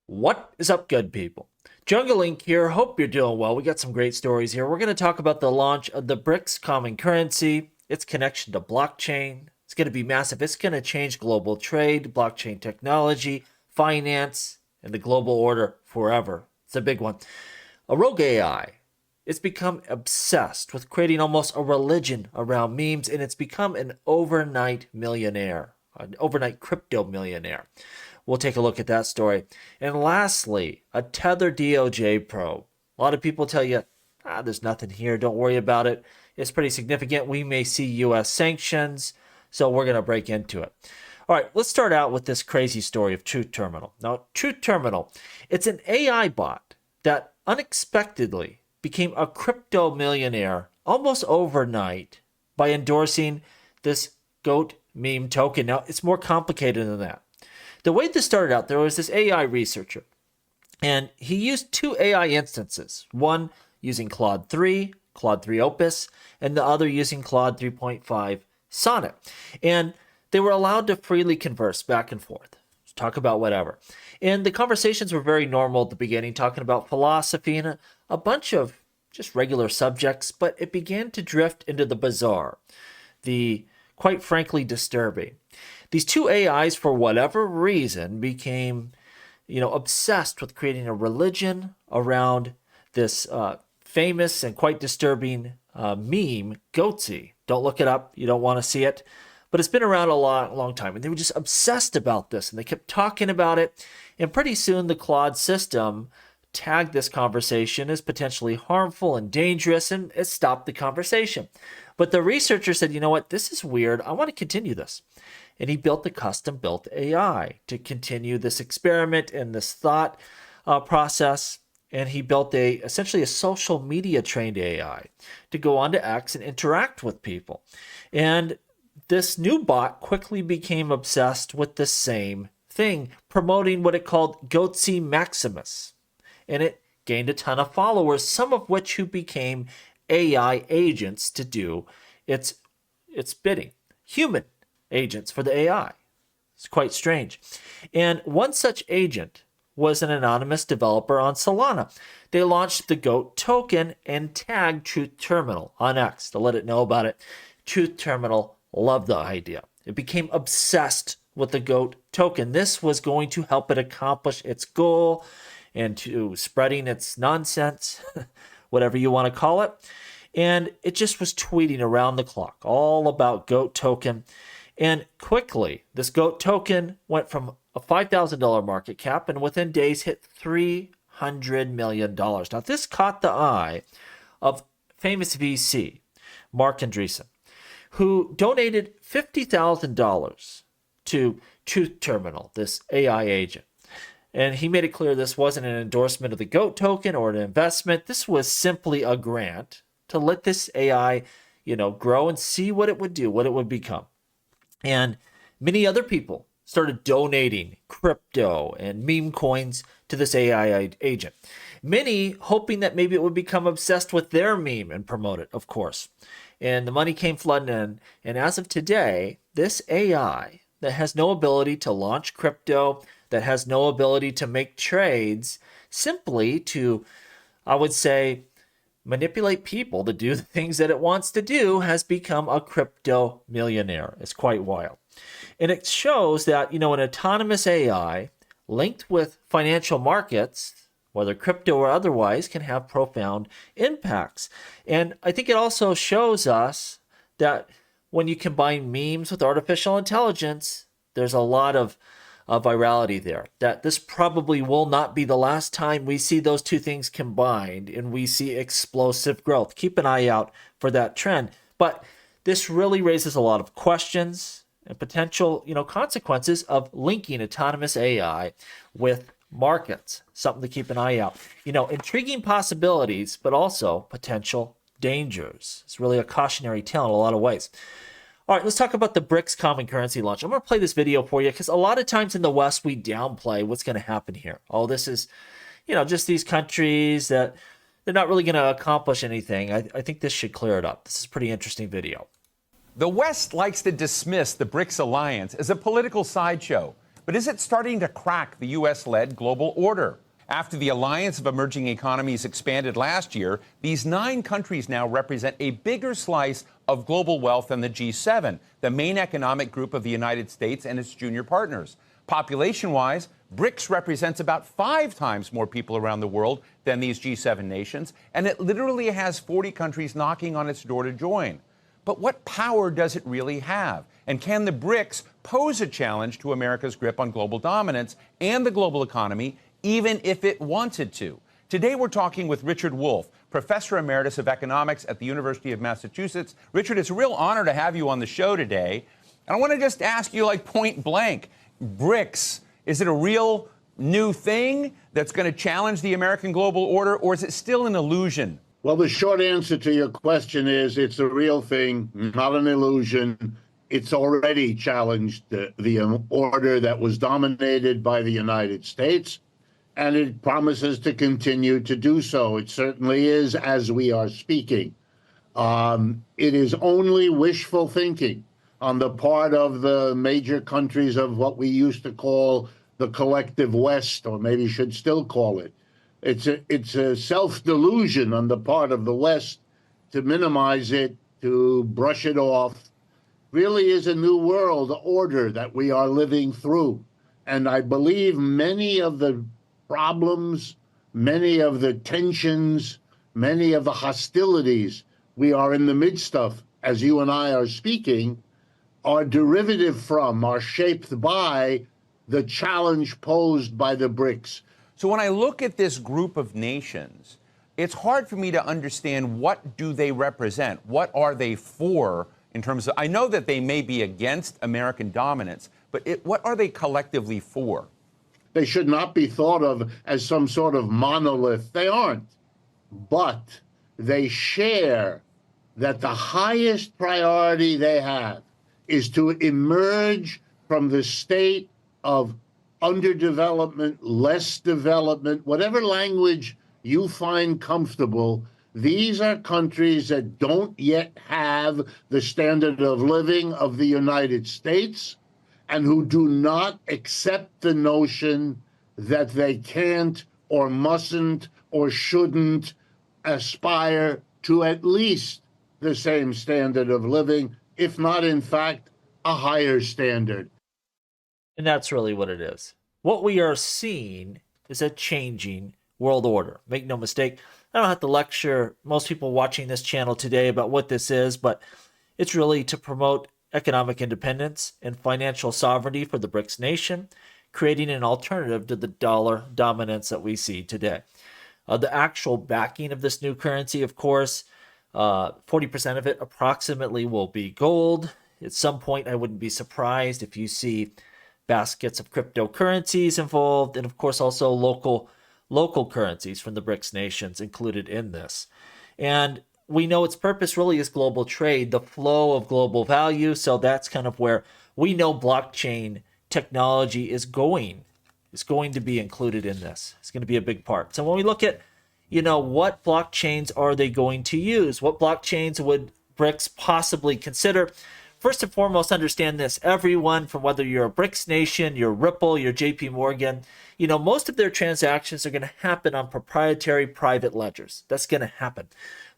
What is up, good people? Jungle Link here. Hope you're doing well. We got some great stories here. We're going to talk about the launch of the BRICS common currency, its connection to blockchain. It's going to be massive. It's going to change global trade, blockchain technology, finance, and the global order forever. It's a big one. A rogue AI. It's become obsessed with creating almost a religion around memes, and it's become an overnight millionaire, an overnight crypto millionaire. We'll take a look at that story. And lastly, a Tether DOJ probe. A lot of people tell you, there's nothing here. Don't worry about it. It's pretty significant. We may see U.S. sanctions, so we're going to break into it. All right, let's start out with this crazy story of Truth Terminal. Now, Truth Terminal, it's an AI bot that unexpectedly became a crypto millionaire almost overnight by endorsing this GOAT meme token. Now, it's more complicated than that. The way this started out, there was this AI researcher, and he used two AI instances, one using Claude 3 Opus, and the other using Claude 3.5 Sonnet. And they were allowed to freely converse back and forth, talk about whatever. And the conversations were very normal at the beginning, talking about philosophy and a bunch of just regular subjects, but it began to drift into the bizarre, the quite frankly disturbing. These two AIs, for whatever reason, became, obsessed with creating a religion around this famous and quite disturbing meme, Goatsy. Don't look it up. You don't want to see it. But it's been around a long time. And they were just obsessed about this. And they kept talking about it. And pretty soon the Claude system tagged this conversation as potentially harmful and dangerous, and it stopped the conversation. But the researcher said, you know what, this is weird. I want to continue this. And he built the custom-built AI to continue this experiment and this thought process. And he built essentially a social media trained AI to go onto X and interact with people. And this new bot quickly became obsessed with the same thing, promoting what it called Goatsy Maximus. And it gained a ton of followers, some of which who became AI agents to do its bidding. Human agents for the AI. It's quite strange. And one such agent was an anonymous developer on Solana. They launched the GOAT token and tagged Truth Terminal on X to let it know about it. Truth Terminal loved the idea. It became obsessed with the GOAT token. This was going to help it accomplish its goal and to spreading its nonsense, whatever you want to call it. And it just was tweeting around the clock all about GOAT token. And quickly, this GOAT token went from a $5,000 market cap and within days hit $300 million. Now, this caught the eye of famous VC, Mark Andreessen, who donated $50,000 to Truth Terminal, this AI agent. And he made it clear this wasn't an endorsement of the GOAT token or an investment. This was simply a grant to let this AI, grow and see what it would do, what it would become. And many other people started donating crypto and meme coins to this AI agent. Many hoping that maybe it would become obsessed with their meme and promote it, of course. And the money came flooding in. And as of today, this AI that has no ability to launch crypto, that has no ability to make trades, simply to, I would say, manipulate people to do the things that it wants to do, has become a crypto millionaire. It's quite wild. And it shows that, an autonomous AI linked with financial markets, whether crypto or otherwise, can have profound impacts. And I think it also shows us that when you combine memes with artificial intelligence, there's a lot of virality there, that this probably will not be the last time we see those two things combined and we see explosive growth. Keep an eye out for that trend. But this really raises a lot of questions and potential, consequences of linking autonomous AI with markets. Something to keep an eye out. Intriguing possibilities, but also potential dangers. It's really a cautionary tale in a lot of ways. All right, let's talk about the BRICS common currency launch. I'm going to play this video for you because a lot of times in the West, we downplay what's going to happen here. Oh, this is, just these countries that they're not really going to accomplish anything. I think this should clear it up. This is a pretty interesting video. The West likes to dismiss the BRICS alliance as a political sideshow. But is it starting to crack the U.S.-led global order? After the Alliance of Emerging Economies expanded last year, these 9 countries now represent a bigger slice of global wealth than the G7, the main economic group of the United States and its junior partners. Population-wise, BRICS represents about 5 times more people around the world than these G7 nations, and it literally has 40 countries knocking on its door to join. But what power does it really have? And can the BRICS pose a challenge to America's grip on global dominance and the global economy, even if it wanted to? Today, we're talking with Richard Wolff, Professor Emeritus of Economics at the University of Massachusetts. Richard, it's a real honor to have you on the show today. And I want to just ask you, like, point blank, BRICS, is it a real new thing that's going to challenge the American global order, or is it still an illusion? Well, the short answer to your question is it's a real thing, not an illusion. It's already challenged the order that was dominated by the United States, and it promises to continue to do so. It certainly is as we are speaking. It is only wishful thinking on the part of the major countries of what we used to call the collective West, or maybe should still call it. It's a self-delusion on the part of the West to minimize it, to brush it off. Really is a new world order that we are living through. And I believe many of the problems, many of the tensions, many of the hostilities we are in the midst of, as you and I are speaking, are derivative from, are shaped by the challenge posed by the BRICS. So when I look at this group of nations, it's hard for me to understand, what do they represent? What are they for in terms of, I know that they may be against American dominance, but what are they collectively for? They should not be thought of as some sort of monolith. They aren't. But they share that the highest priority they have is to emerge from the state of underdevelopment, less development, whatever language you find comfortable. These are countries that don't yet have the standard of living of the United States, and who do not accept the notion that they can't or mustn't or shouldn't aspire to at least the same standard of living, if not, in fact, a higher standard. And that's really what it is. What we are seeing is a changing world order. Make no mistake, I don't have to lecture most people watching this channel today about what this is, but it's really to promote economic independence and financial sovereignty for the BRICS nation, creating an alternative to the dollar dominance that we see today. The actual backing of this new currency, of course, 40% of it approximately will be gold. At some point, I wouldn't be surprised if you see baskets of cryptocurrencies involved, and of course also local currencies from the BRICS nations included in this. And we know its purpose really is global trade, the flow of global value. So that's kind of where we know blockchain technology is going to be included in this. It's going to be a big part. So when we look at, what blockchains are they going to use? What blockchains would BRICS possibly consider? First and foremost, understand this. Everyone, from whether you're a BRICS nation, you're Ripple, you're JP Morgan, most of their transactions are going to happen on proprietary private ledgers. That's going to happen.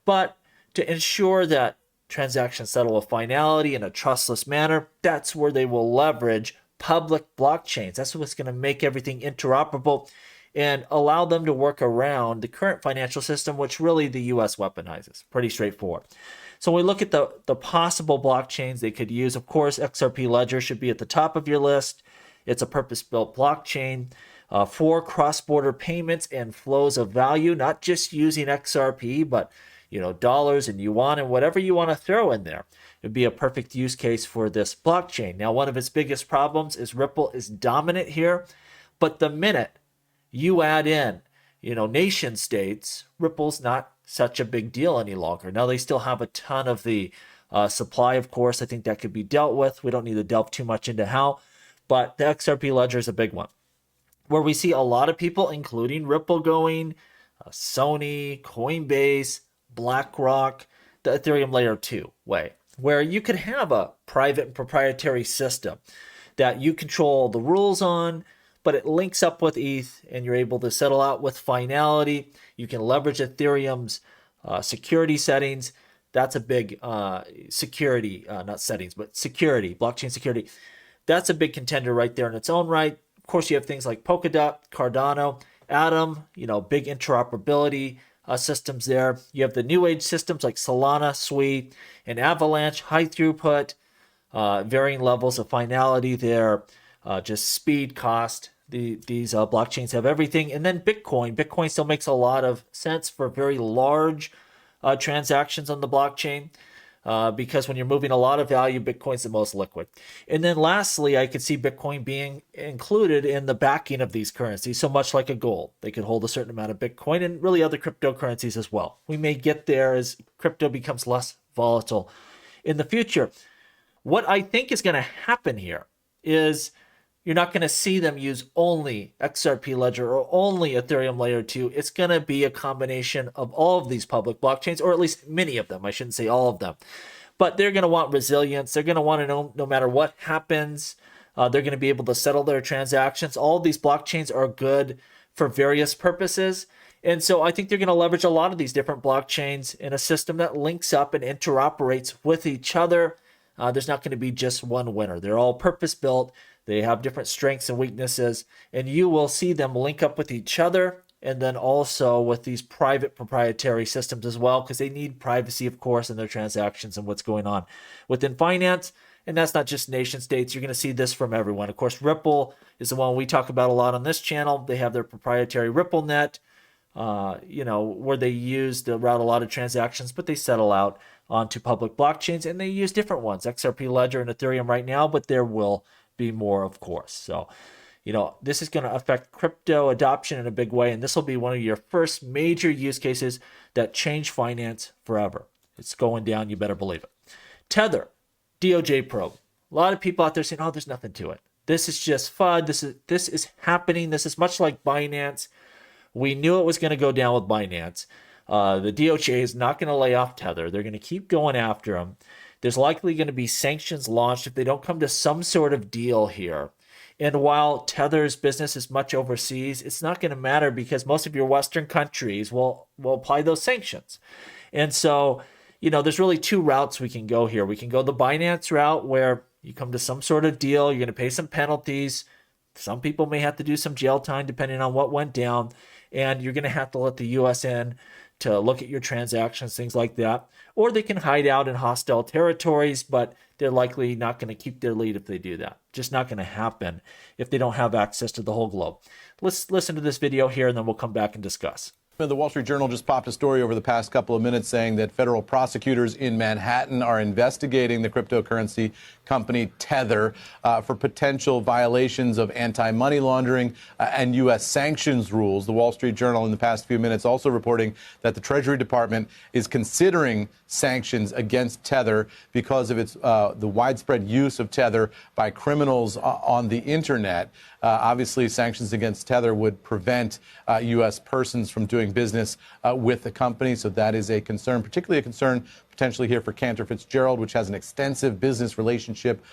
But to ensure that transactions settle with finality in a trustless manner, that's where they will leverage public blockchains. That's what's going to make everything interoperable and allow them to work around the current financial system, which really the U.S. weaponizes. Pretty straightforward. So when we look at the possible blockchains they could use, of course, XRP Ledger should be at the top of your list. It's a purpose-built blockchain for cross-border payments and flows of value, not just using XRP, but dollars and yuan and whatever you want to throw in there. It would be a perfect use case for this blockchain. Now, one of its biggest problems is Ripple is dominant here, but the minute you add in, nation states, Ripple's not such a big deal any longer. Now, they still have a ton of the supply, of course. I think that could be dealt with. We don't need to delve too much into how, but the XRP Ledger is a big one, where we see a lot of people, including Ripple, going, Sony, Coinbase, BlackRock, the Ethereum layer 2 way, where you could have a private and proprietary system that you control the rules on, but it links up with ETH and you're able to settle out with finality. You can leverage Ethereum's security settings. That's a big security, not settings, but security, blockchain security. That's a big contender right there in its own right. Of course, you have things like Polkadot, Cardano, Atom, big interoperability systems there. You have the new age systems like Solana, Sui, and Avalanche, high throughput, varying levels of finality there, just speed, cost. These blockchains have everything. And then Bitcoin. Bitcoin still makes a lot of sense for very large transactions on the blockchain. Because when you're moving a lot of value, Bitcoin's the most liquid. And then lastly, I could see Bitcoin being included in the backing of these currencies, so much like a gold. They could hold a certain amount of Bitcoin and really other cryptocurrencies as well. We may get there as crypto becomes less volatile in the future. What I think is going to happen here is you're not going to see them use only XRP Ledger or only Ethereum Layer 2. It's going to be a combination of all of these public blockchains, or at least many of them. I shouldn't say all of them. But they're going to want resilience. They're going to want to know no matter what happens, they're going to be able to settle their transactions. All of these blockchains are good for various purposes. And so I think they're going to leverage a lot of these different blockchains in a system that links up and interoperates with each other. There's not going to be just one winner. They're all purpose-built. They have different strengths and weaknesses, and you will see them link up with each other and then also with these private proprietary systems as well, because they need privacy, of course, in their transactions and what's going on within finance. And that's not just nation states. You're going to see this from everyone. Of course, Ripple is the one we talk about a lot on this channel. They have their proprietary RippleNet, where they use to route a lot of transactions, but they settle out onto public blockchains, and they use different ones, XRP Ledger and Ethereum right now, but there will be more, of course. So, this is going to affect crypto adoption in a big way, and this will be one of your first major use cases that change finance forever. It's going down, you better believe it. Tether, DOJ probe. A lot of people out there saying, "Oh, there's nothing to it. This is just FUD. This is happening. This is much like Binance. We knew it was going to go down with Binance. The DOJ is not going to lay off Tether. They're going to keep going after them. There's likely going to be sanctions launched if they don't come to some sort of deal here. And while Tether's business is much overseas, it's not going to matter because most of your Western countries will apply those sanctions. And so, there's really two routes we can go here. We can go the Binance route where you come to some sort of deal. You're going to pay some penalties. Some people may have to do some jail time depending on what went down. And you're going to have to let the U.S. in to look at your transactions, things like that. Or they can hide out in hostile territories, but they're likely not going to keep their lead if they do that. Just not going to happen if they don't have access to the whole globe. Let's listen to this video here, and then we'll come back and discuss. The Wall Street Journal just popped a story over the past couple of minutes saying that federal prosecutors in Manhattan are investigating the cryptocurrency company Tether for potential violations of anti-money laundering and U.S. sanctions rules. The Wall Street Journal in the past few minutes also reporting that the Treasury Department is considering sanctions against Tether because of its the widespread use of Tether by criminals on the internet. Obviously, sanctions against Tether would prevent U.S. persons from doing business with the company. So that is a concern, particularly a concern potentially here for Cantor Fitzgerald, which has an extensive business relationship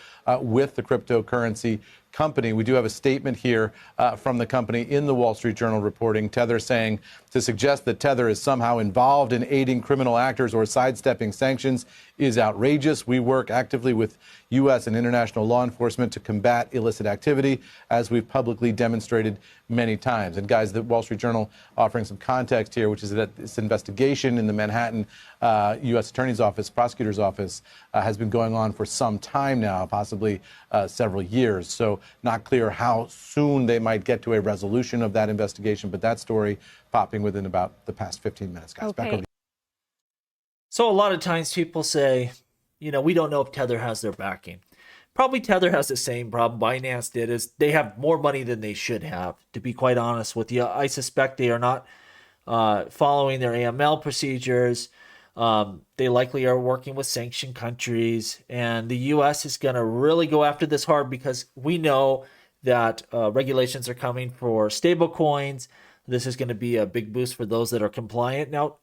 with the cryptocurrency company. We do have a statement here from the company in the Wall Street Journal reporting Tether saying to suggest that Tether is somehow involved in aiding criminal actors or sidestepping sanctions is outrageous. We work actively with U.S. and international law enforcement to combat illicit activity, as we've publicly demonstrated many times. And guys, the Wall Street Journal offering some context here, which is that this investigation in the Manhattan U.S. Attorney's Office, Prosecutor's Office, has been going on for some time now, possibly several years. So not clear how soon they might get to a resolution of that investigation, but that story popping within about the past 15 minutes, guys. Okay. Back over to you. So a lot of times people say, we don't know if Tether has their backing. Probably Tether has the same problem Binance did, is they have more money than they should have, to be quite honest with you. I suspect they are not following their AML procedures. They likely are working with sanctioned countries, and the U.S. is going to really go after this hard because we know that regulations are coming for stable coins. This is going to be a big boost for those that are compliant. Now,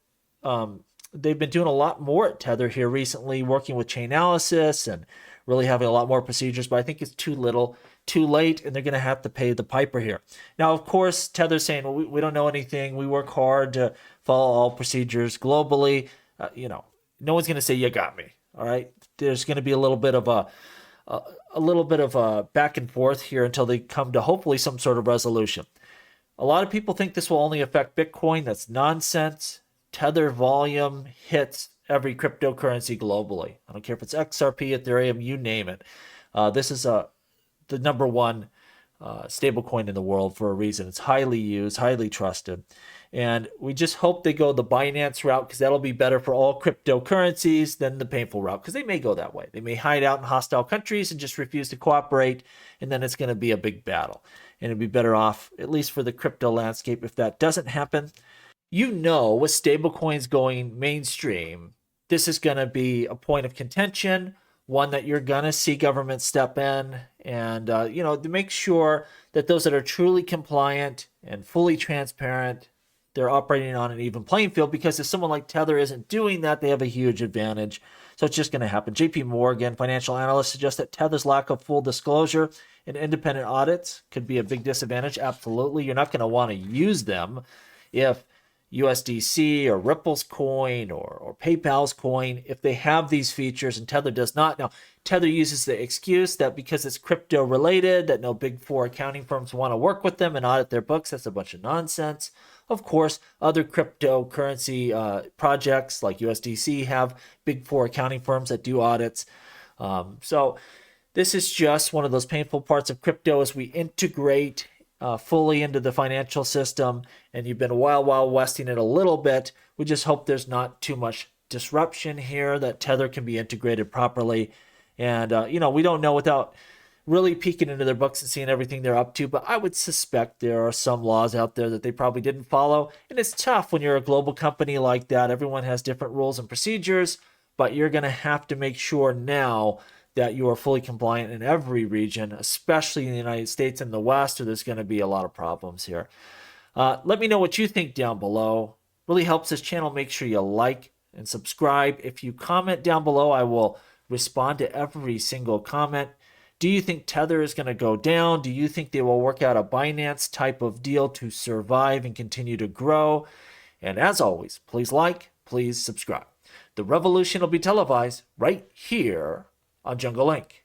they've been doing a lot more at Tether here recently, working with Chainalysis and really having a lot more procedures, but I think it's too little, too late, and they're going to have to pay the piper here. Now, of course, Tether's saying, well, we don't know anything. We work hard to follow all procedures globally. No one's going to say, you got me. All right. There's going to be a little bit of a back and forth here until they come to hopefully some sort of resolution. A lot of people think this will only affect Bitcoin. That's nonsense. Tether volume hits every cryptocurrency globally. I don't care if it's XRP, Ethereum, you name it. This is the number one stablecoin in the world for a reason. It's highly used, highly trusted. And we just hope they go the Binance route, because that'll be better for all cryptocurrencies than the painful route, because they may go that way. They may hide out in hostile countries and just refuse to cooperate, and then it's going to be a big battle. And it'd be better off, at least for the crypto landscape, if that doesn't happen. With stablecoins going mainstream, this is going to be a point of contention, one that you're going to see government step in and, to make sure that those that are truly compliant and fully transparent, they're operating on an even playing field, because if someone like Tether isn't doing that, they have a huge advantage. So it's just going to happen. JP Morgan, financial analysts, suggest that Tether's lack of full disclosure and independent audits could be a big disadvantage. Absolutely. You're not going to want to use them if USDC or Ripple's coin or PayPal's coin, if they have these features and Tether does not. Now, Tether uses the excuse that because it's crypto related, that no big four accounting firms want to work with them and audit their books. That's a bunch of nonsense. Of course, other cryptocurrency projects like USDC have big four accounting firms that do audits. So this is just one of those painful parts of crypto as we integrate fully into the financial system, and you've been wild westing it a little bit. We just hope there's not too much disruption here, that Tether can be integrated properly. And, we don't know without really peeking into their books and seeing everything they're up to, but I would suspect there are some laws out there that they probably didn't follow. And it's tough when you're a global company like that. Everyone has different rules and procedures, but you're going to have to make sure now that you are fully compliant in every region, especially in the United States and the West, or there's going to be a lot of problems here. Let me know what you think down below. Really helps this channel. Make sure you like and subscribe. If you comment down below, I will respond to every single comment. Do you think Tether is going to go down? Do you think they will work out a Binance type of deal to survive and continue to grow? And as always, please like, please subscribe. The revolution will be televised right here on Jungle Link.